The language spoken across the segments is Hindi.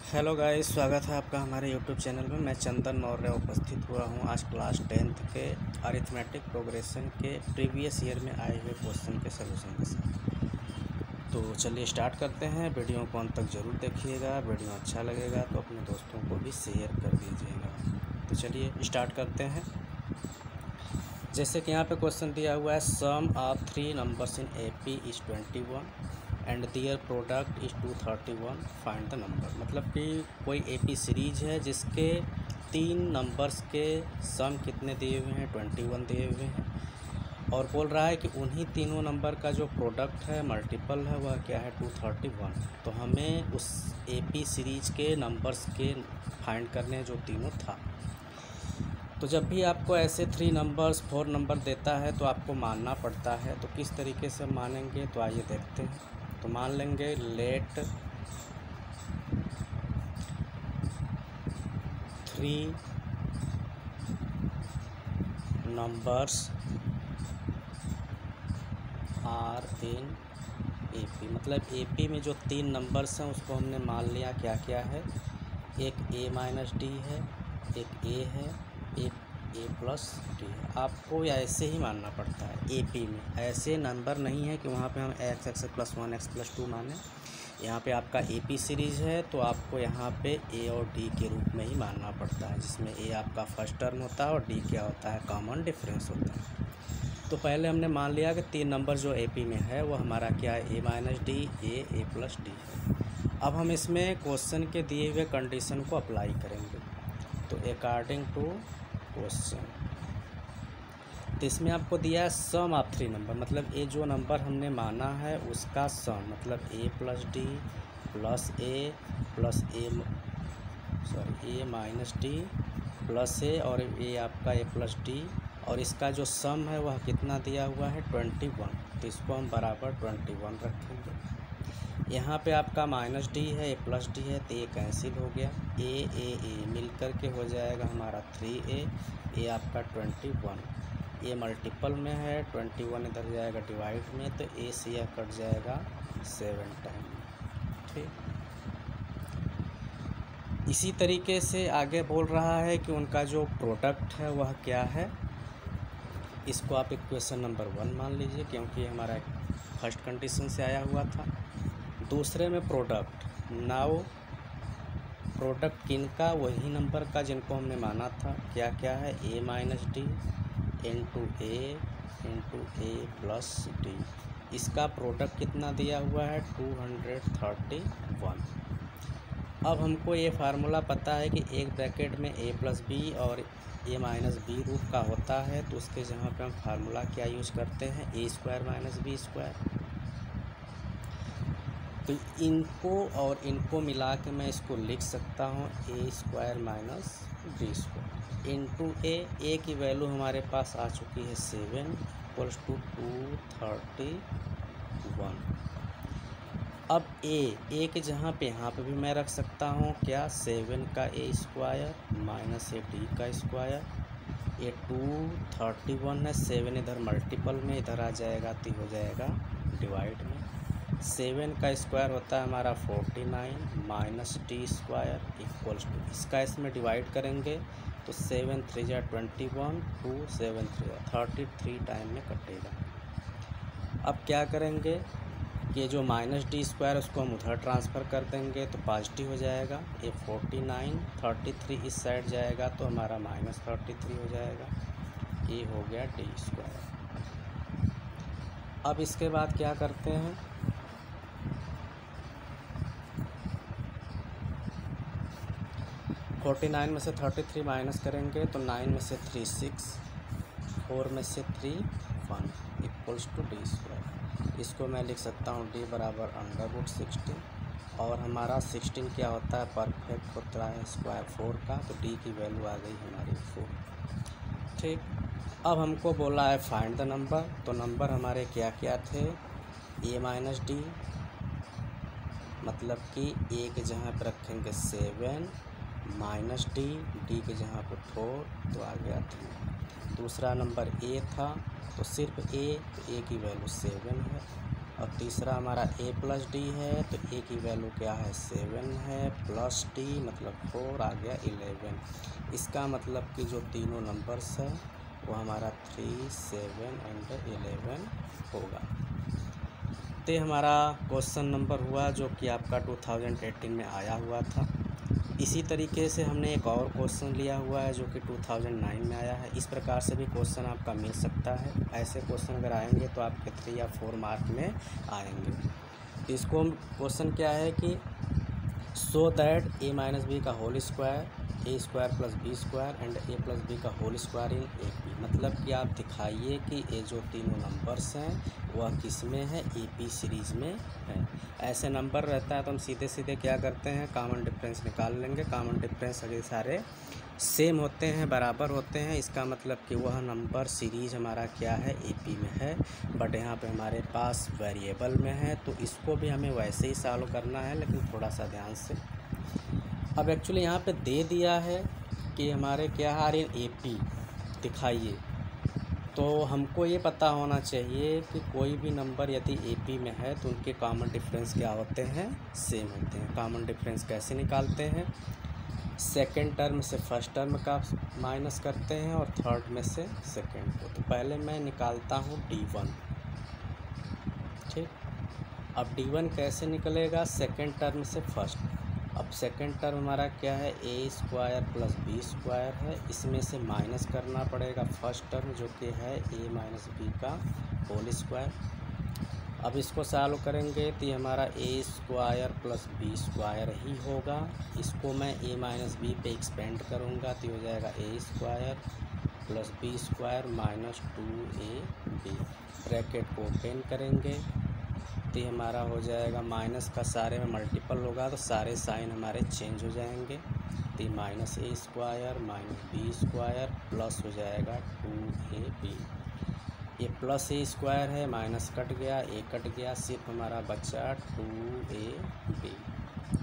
हेलो गाइस, स्वागत है आपका हमारे यूट्यूब चैनल में। मैं चंदन मौर्य उपस्थित हुआ हूँ आज क्लास 10th के अरिथमेटिक प्रोग्रेशन के प्रीवियस ईयर में आए हुए क्वेश्चन के सलूशन के साथ। तो चलिए स्टार्ट करते हैं। वीडियो को अंत तक ज़रूर देखिएगा। वीडियो अच्छा लगेगा तो अपने दोस्तों को भी शेयर कर दीजिएगा। तो चलिए स्टार्ट करते हैं। जैसे कि यहाँ पे क्वेश्चन दिया हुआ है, sum of 3 numbers in AP is 21 and their product is 231, find the number. मतलब कि कोई AP सीरीज है जिसके 3 नंबर्स के सम कितने दिए हुए हैं, 21 दिए हुए हैं, और बोल रहा है कि उन्हीं तीनों नंबर का जो प्रोडक्ट है, मल्टीपल है, वह क्या है, 231। तो हमें उस AP सीरीज के नंबर्स के फाइंड करने जो तीनों था। तो जब भी आपको ऐसे 3 नंबर्स 4 नंबर देता है तो आपको मानना पड़ता है। तो किस तरीके से मानेंगे, तो आइए देखते हैं। तो मान लेंगे let 3 numbers are in AP। मतलब AP में जो 3 नंबर्स हैं उसको हमने मान लिया क्या क्या है। एक A-D है, एक A है, एक A+D है। आपको ऐसे ही मानना पड़ता है। AP में ऐसे नंबर नहीं है कि वहाँ पे हम x+1 x+2 माने। यहाँ पे आपका AP सीरीज़ है तो आपको यहाँ पे A और D के रूप में ही मानना पड़ता है, जिसमें A आपका फर्स्ट टर्म होता है और D क्या होता है, कॉमन डिफरेंस होता है। तो पहले हमने मान लिया कि 3 नंबर जो AP में है वो हमारा क्या है, A-D, A+D है। अब हम इसमें क्वेश्चन के दिए हुए कंडीशन को अप्लाई करेंगे। तो अकॉर्डिंग टू क्वेश्चन, तो इसमें आपको दिया है सम ऑफ 3 नंबर। मतलब ये जो नंबर हमने माना है उसका सम, मतलब A+D plus A plus A-D plus A और ये आपका A+D, और इसका जो सम है वह कितना दिया हुआ है, 21। तो इसको हम बराबर 21 रखेंगे। यहाँ पे आपका -D है, A+D है, तो ये कैंसिल हो गया। A मिल कर के हो जाएगा हमारा 3A। ये आपका 21, ये मल्टीपल में है, 21 इधर जाएगा डिवाइड में, तो A से यह कट जाएगा 7 टाइम। ठीक, इसी तरीके से आगे बोल रहा है कि उनका जो प्रोडक्ट है वह क्या है। इसको आप इक्वेशन नंबर 1 मान लीजिए, क्योंकि हमारा फर्स्ट कंडीशन से आया हुआ था। दूसरे में प्रोडक्ट, नाउ प्रोडक्ट किनका, वही नंबर का जिनको हमने माना था। क्या क्या है, A-D इंटू A+D। इसका प्रोडक्ट कितना दिया हुआ है, 231। अब हमको ये फार्मूला पता है कि एक ब्रैकेट में A+B और A-B रूप का होता है, तो उसके जहाँ पे हम फार्मूला क्या यूज़ करते हैं, A² - B²। तो इनको और इनको मिला के मैं इसको लिख सकता हूँ A² - B² इंटू A की वैल्यू हमारे पास आ चुकी है 7 = 231। अब A के जहाँ पे, यहाँ पे भी मैं रख सकता हूँ क्या, 7 का A² माइनस AD का स्क्वायर। ये 231 है, 7 इधर मल्टीपल में, इधर आ जाएगा तो हो जाएगा डिवाइड में। 7 का स्क्वायर होता है हमारा 49 माइनस D² इक्वल्स टू, इसका इसमें डिवाइड करेंगे तो 7 3 जा 21, 2 7 3 33 टाइम में कटेगा। अब क्या करेंगे कि जो -D² उसको हम उधर ट्रांसफ़र कर देंगे तो पॉजिटिव हो जाएगा। ये 49 33 इस साइड जाएगा तो हमारा -33 हो जाएगा। ये हो गया D²। अब इसके बाद क्या करते हैं, 49 में से 33 माइनस करेंगे तो 9 में से 3 6, 4 में से 3 1 इक्वल्स टू D²। इसको मैं लिख सकता हूँ D बराबर √16, और हमारा 16 क्या होता है, परफेक्ट होता है स्क्वायर 4 का, तो D की वैल्यू आ गई हमारी 4। ठीक, अब हमको बोला है फाइंड द नंबर। तो नंबर हमारे क्या क्या थे, A-D, मतलब कि A के जहाँ पर रखेंगे 7 -D के जहाँ पर 4, तो आ गया 3। दूसरा नंबर A था, तो सिर्फ A, तो A की वैल्यू 7 है। और तीसरा हमारा a प्लस डी है, तो a की वैल्यू क्या है 7 है, प्लस d मतलब 4 आ गया 11। इसका मतलब कि जो तीनों नंबर्स है वो हमारा 3, 7 एंड 11 होगा। तो हमारा क्वेश्चन नंबर हुआ जो कि आपका 2018 में आया हुआ था। इसी तरीके से हमने एक और क्वेश्चन लिया हुआ है जो कि 2009 में आया है। इस प्रकार से भी क्वेश्चन आपका मिल सकता है। ऐसे क्वेश्चन अगर आएंगे तो आपके 3 या 4 मार्क में आएंगे। तो इसको क्वेश्चन क्या है कि so that a minus B का whole square A square plus B square and A plus B का whole square in A P. मतलब कि आप दिखाइए कि ये जो तीनों नंबर्स हैं वह किस में है, ए पी सीरीज़ में है। ऐसे नंबर रहता है तो हम सीधे सीधे क्या करते हैं, कॉमन डिफरेंस निकाल लेंगे। कॉमन डिफरेंस अगर सारे सेम होते हैं, बराबर होते हैं, इसका मतलब कि वह नंबर सीरीज़ हमारा क्या है, ए पी में है। बट यहाँ पे हमारे पास वेरिएबल में है, तो इसको भी हमें वैसे ही सॉल्व करना है, लेकिन थोड़ा सा ध्यान से। अब एक्चुअली यहाँ पे दे दिया है कि हमारे क्या है इन ए पी दिखाइए, तो हमको ये पता होना चाहिए कि कोई भी नंबर यदि ए पी में है तो उनके कॉमन डिफरेंस क्या होते हैं, सेम होते हैं। कॉमन डिफरेंस कैसे निकालते हैं, सेकंड टर्म से फर्स्ट टर्म का माइनस करते हैं और थर्ड में से सेकंड को। तो पहले मैं निकालता हूँ D1, ठीक। अब D1 कैसे निकलेगा, सेकंड टर्म से फर्स्ट। अब सेकंड टर्म हमारा क्या है, ए स्क्वायर प्लस बी स्क्वायर है, इसमें से माइनस करना पड़ेगा फर्स्ट टर्म जो कि है ए माइनस बी का होल स्क्वायर। अब इसको सॉल्व करेंगे तो ये हमारा A square plus B square ही होगा। इसको मैं ए माइनस बी पे एक्सपेंड करूँगा तो हो जाएगा A square plus B square minus 2ab। Bracket को ओपन करेंगे तो हमारा हो जाएगा, माइनस का सारे में मल्टीपल होगा तो सारे साइन हमारे चेंज हो जाएंगे। तो minus A square minus B square plus हो जाएगा 2ab। ये प्लस ए स्क्वायर है, माइनस कट गया, ए कट गया, सिर्फ हमारा बचा 2ab,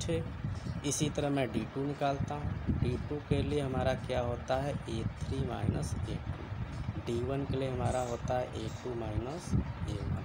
ठीक। इसी तरह मैं D2 निकालता हूँ। D2 के लिए हमारा क्या होता है, A3 माइनस A2। D1 के लिए हमारा होता है A2 माइनस A1।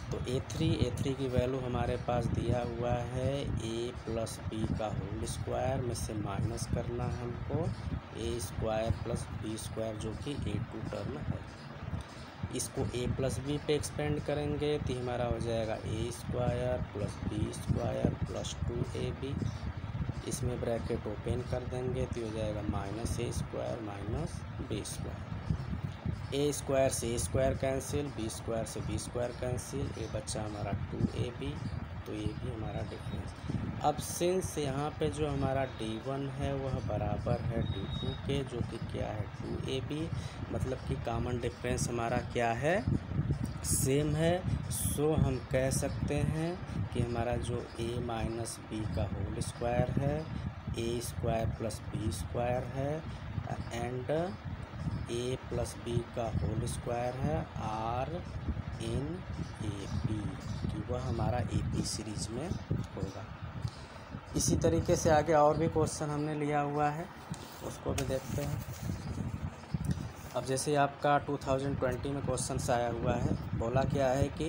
तो A3 की वैल्यू हमारे पास दिया हुआ है a प्लस बी का होल स्क्वायर में से माइनस करना है हमको A square plus B square जो कि A2 टर्म है। इसको a प्लस बी पे एक्सपेंड करेंगे तो हमारा हो जाएगा A square plus B square plus 2ab। इसमें ब्रैकेट ओपन कर देंगे तो हो जाएगा minus A square minus B square. A square से A square cancel, B square से बी स्क्वायर कैंसिल, ए बच्चा हमारा 2ab। तो ये भी हमारा डिफरेंस। अब सिंस यहाँ पे जो हमारा D1 है वह बराबर है D2 के जो कि क्या है 2ab, मतलब कि कॉमन डिफरेंस हमारा क्या है, सेम है। सो हम कह सकते हैं कि हमारा जो a माइनस बी का होल स्क्वायर है, ए स्क्वायर प्लस बी स्क्वायर है एंड a प्लस बी का होल स्क्वायर है आर इन ए पी, कि वह हमारा ए पी सीरीज में होगा। इसी तरीके से आगे और भी क्वेश्चन हमने लिया हुआ है, उसको भी देखते हैं। अब जैसे आपका 2020 में क्वेश्चन आया हुआ है, बोला क्या है कि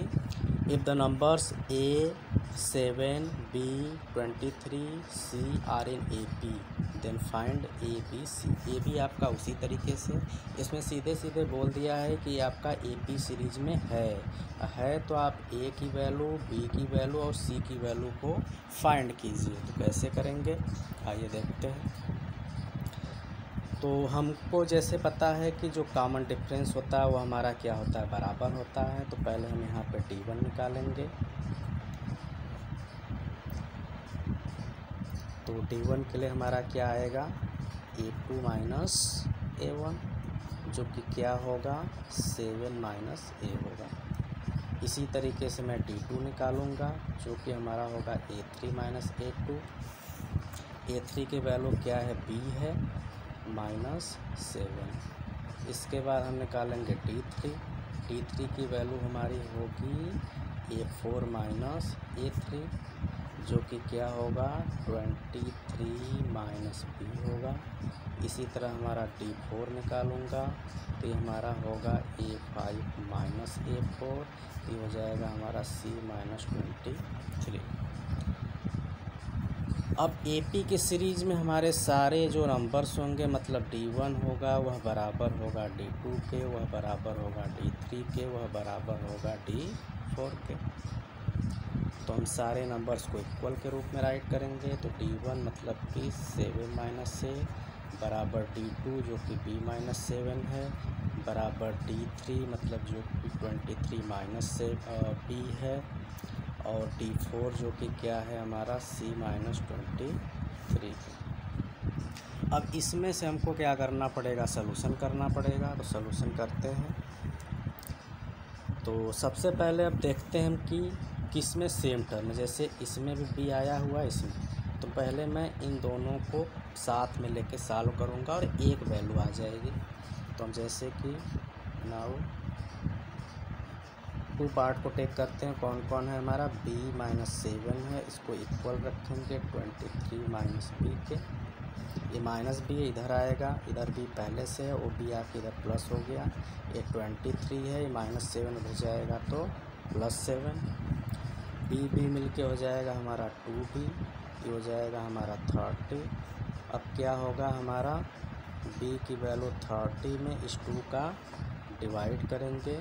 if the numbers A7 B23 C are in A P then find A B C. A B आपका उसी तरीके से इसमें सीधे सीधे बोल दिया है कि आपका ए पी सीरीज में है तो आप ए की वैल्यू, बी की वैल्यू और सी की वैल्यू को फाइंड कीजिए। तो कैसे करेंगे आइए देखते हैं। तो हमको जैसे पता है कि जो कॉमन डिफरेंस होता है वो हमारा क्या होता है, बराबर होता है। तो पहले हम यहाँ पे D1 निकालेंगे। तो D1 के लिए हमारा क्या आएगा, A2 माइनस A1 जो कि क्या होगा 7 माइनस A होगा। इसी तरीके से मैं D2 निकालूंगा जो कि हमारा होगा A3 माइनस A2। A3 की वैल्यू क्या है, B है माइनस 7। इसके बाद हम निकालेंगे D3। D3 की वैल्यू हमारी होगी A4 माइनस A3 जो कि क्या होगा 23 माइनस बी होगा। इसी तरह हमारा D4 निकालूंगा तो ये हमारा होगा A5 माइनस A4, ये हो जाएगा हमारा C माइनस 23। अब AP की सीरीज़ में हमारे सारे जो नंबर्स होंगे, मतलब D1 होगा वह बराबर होगा D2 के, वह बराबर होगा D3 के, वह बराबर होगा D4 के। तो हम सारे नंबर्स को इक्वल के रूप में राइट करेंगे। तो D1 मतलब कि 7 माइनस A बराबर D2 जो कि B माइनस 7 है, बराबर D3 मतलब जो कि 23 माइनस से B है, और D4 जो कि क्या है हमारा C माइनस 23। अब इसमें से हमको क्या करना पड़ेगा, सलूशन करना पड़ेगा। तो सलूशन करते हैं। तो सबसे पहले अब देखते हैं हम कि किस में सेम टर्म, जैसे इसमें भी B आया हुआ है इसमें, तो पहले मैं इन दोनों को साथ में लेके सॉल्व करूँगा और एक वैल्यू आ जाएगी। तो हम जैसे कि नाउ 2 पार्ट को टेक करते हैं। कौन कौन है हमारा, B माइनस 7 है, इसको इक्वल रखेंगे 23 माइनस B के। ये माइनस B इधर आएगा, इधर B पहले से है, वो B आके इधर प्लस हो गया। ये 23 है, ये माइनस 7 उधर जाएगा तो प्लस 7। B मिल के हो जाएगा हमारा 2B, ये हो जाएगा हमारा 30। अब क्या होगा हमारा, B की वैल्यू 30 में इस 2 का डिवाइड करेंगे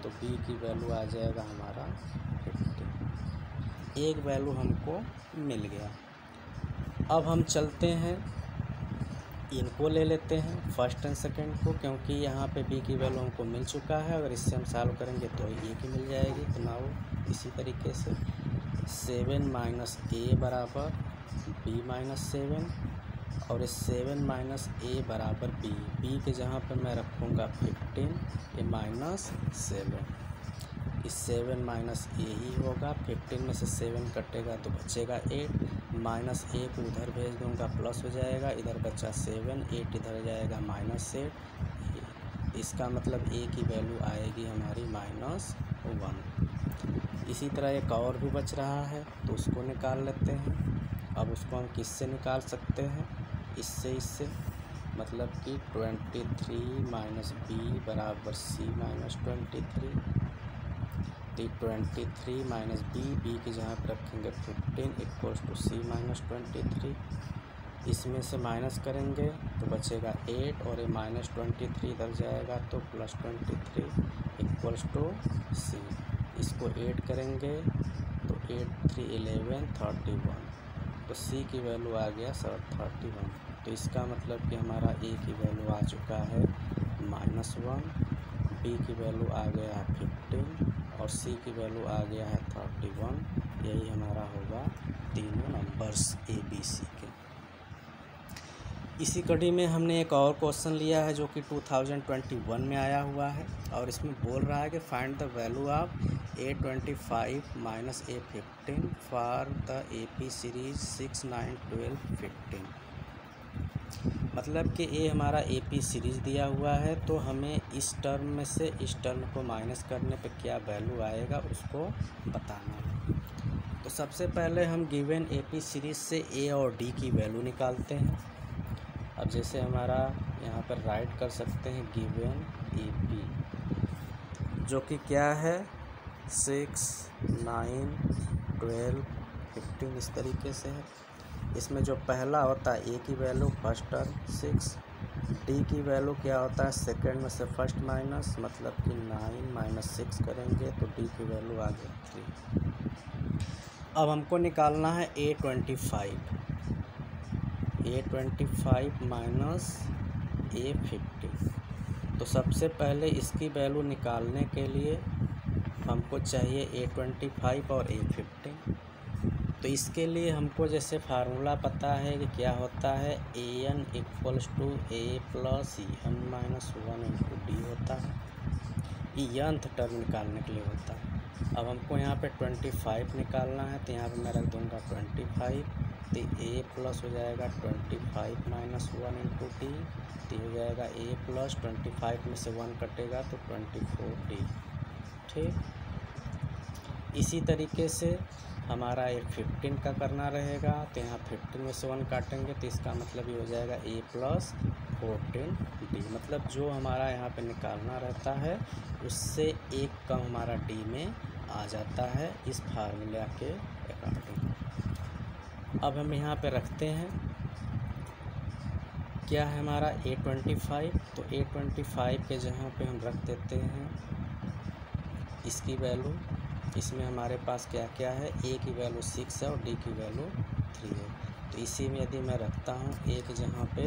तो B की वैल्यू आ जाएगा हमारा 50। एक वैल्यू हमको मिल गया। अब हम चलते हैं, इनको ले लेते हैं फर्स्ट एंड सेकंड को, क्योंकि यहाँ पे B की वैल्यू हमको मिल चुका है। अगर इससे हम सॉल्व करेंगे तो एक ही मिल जाएगी। तो नाउ इसी तरीके से 7 माइनस A बराबर B माइनस 7, और इस 7 माइनस A बराबर B के जहाँ पे मैं रखूँगा 15, ये माइनस 7। इस 7 माइनस A ही होगा, 15 में से 7 कटेगा तो बचेगा 8, माइनस 1 को उधर भेज दूँगा प्लस हो जाएगा, इधर बचा 7, 8 इधर जाएगा माइनस 8। इसका मतलब A की वैल्यू आएगी हमारी -1। इसी तरह एक और भी बच रहा है तो उसको निकाल लेते हैं। अब उसको हम किससे निकाल सकते हैं, इससे मतलब कि 23 माइनस B बराबर C माइनस 23। तो 23 माइनस B की जहाँ पर रखेंगे 15 इक्वल्स टू C माइनस 23। इसमें से माइनस करेंगे तो बचेगा 8, और ये माइनस 23 इधर जाएगा तो प्लस 23 इक्वल्स टू C। इसको 8 करेंगे तो 8 3 11 31, तो C की वैल्यू आ गया 31। तो इसका मतलब कि हमारा A की वैल्यू आ चुका है -1, B की वैल्यू आ गया है 15 और C की वैल्यू आ गया है 31। यही हमारा होगा तीनों नंबर्स A B C के। इसी कड़ी में हमने एक और क्वेश्चन लिया है जो कि 2021 में आया हुआ है, और इसमें बोल रहा है कि find the value of A25 minus A15 for the AP series 6, 9, 12, 15। मतलब कि ये हमारा AP सीरीज़ दिया हुआ है, तो हमें इस टर्म में से इस टर्म को माइनस करने पे क्या वैल्यू आएगा उसको बताना है। तो सबसे पहले हम गिवन AP सीरीज़ से A और D की वैल्यू निकालते हैं। अब जैसे हमारा यहाँ पर राइट कर सकते हैं गिवन AP जो कि क्या है 6, 9, 12, 15 इस तरीके से है। इसमें जो पहला होता है A की वैल्यू फर्स्ट टर्म 6, D की वैल्यू क्या होता है सेकंड में से फर्स्ट माइनस, मतलब कि 9 माइनस 6 करेंगे तो D की वैल्यू आ गई 3। अब हमको निकालना है A25 माइनस A15। तो सबसे पहले इसकी वैल्यू निकालने के लिए हमको चाहिए A25 और A15। तो इसके लिए हमको जैसे फार्मूला पता है कि क्या होता है AN equals to A plus EN minus 1 into D होता है। ये nth टर्म निकालने के लिए होता है। अब हमको यहाँ पे 25 निकालना है, तो यहाँ पे मैं रख दूँगा 25, तो A प्लस हो जाएगा 25 माइनस 1 इंटू D, तो हो जाएगा A प्लस 25 में से 1 कटेगा तो 24D। ठीक, इसी तरीके से हमारा एक 15 का करना रहेगा, तो यहाँ 15 में से 1 काटेंगे तो इसका मतलब ये हो जाएगा a + 14d। मतलब जो हमारा यहाँ पे निकालना रहता है उससे एक कम हमारा d में आ जाता है इस फार्मूला के अकॉर्डिंग। अब हम यहाँ पे रखते हैं क्या है हमारा a25, तो a25 के जगह पे हम रख देते हैं इसकी वैल्यू। इसमें हमारे पास क्या क्या है, a की वैल्यू 6 है और d की वैल्यू 3 है। तो इसी में यदि मैं रखता हूँ a की जगह पे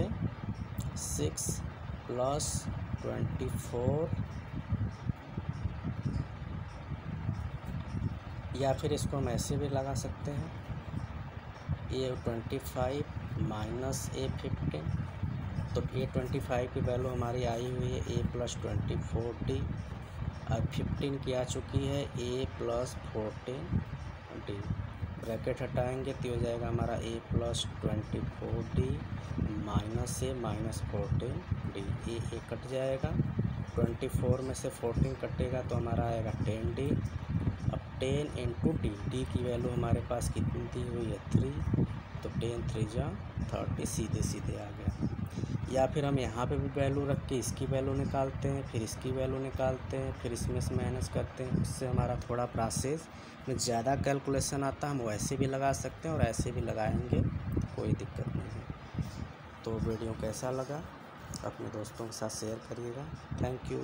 6 + 24, या फिर इसको हम ऐसे भी लगा सकते हैं a25 - a15। तो a25 की वैल्यू हमारी आई हुई है a + 24d, और 15 की आ चुकी है a + 14d। ब्रैकेट हटाएंगे तो हो जाएगा हमारा a + 24d - -14d। a cut जाएगा, 24 में से 14 कटेगा तो हमारा आएगा 10d। अब 10 × d की वैल्यू हमारे पास कितनी दी हुई है 3, तो 10 × 3 = 30, सीधे सीधे आ गया। या फिर हम यहाँ पे भी वैल्यू रख के इसकी वैल्यू निकालते हैं, फिर इसकी वैल्यू निकालते हैं, फिर इसमें से माइनस करते हैं। उससे हमारा थोड़ा प्रोसेस में ज़्यादा कैलकुलेशन आता है। हम वैसे भी लगा सकते हैं और ऐसे भी लगाएंगे, कोई दिक्कत नहीं है। तो वीडियो कैसा लगा अपने दोस्तों के साथ शेयर करिएगा। Thank you.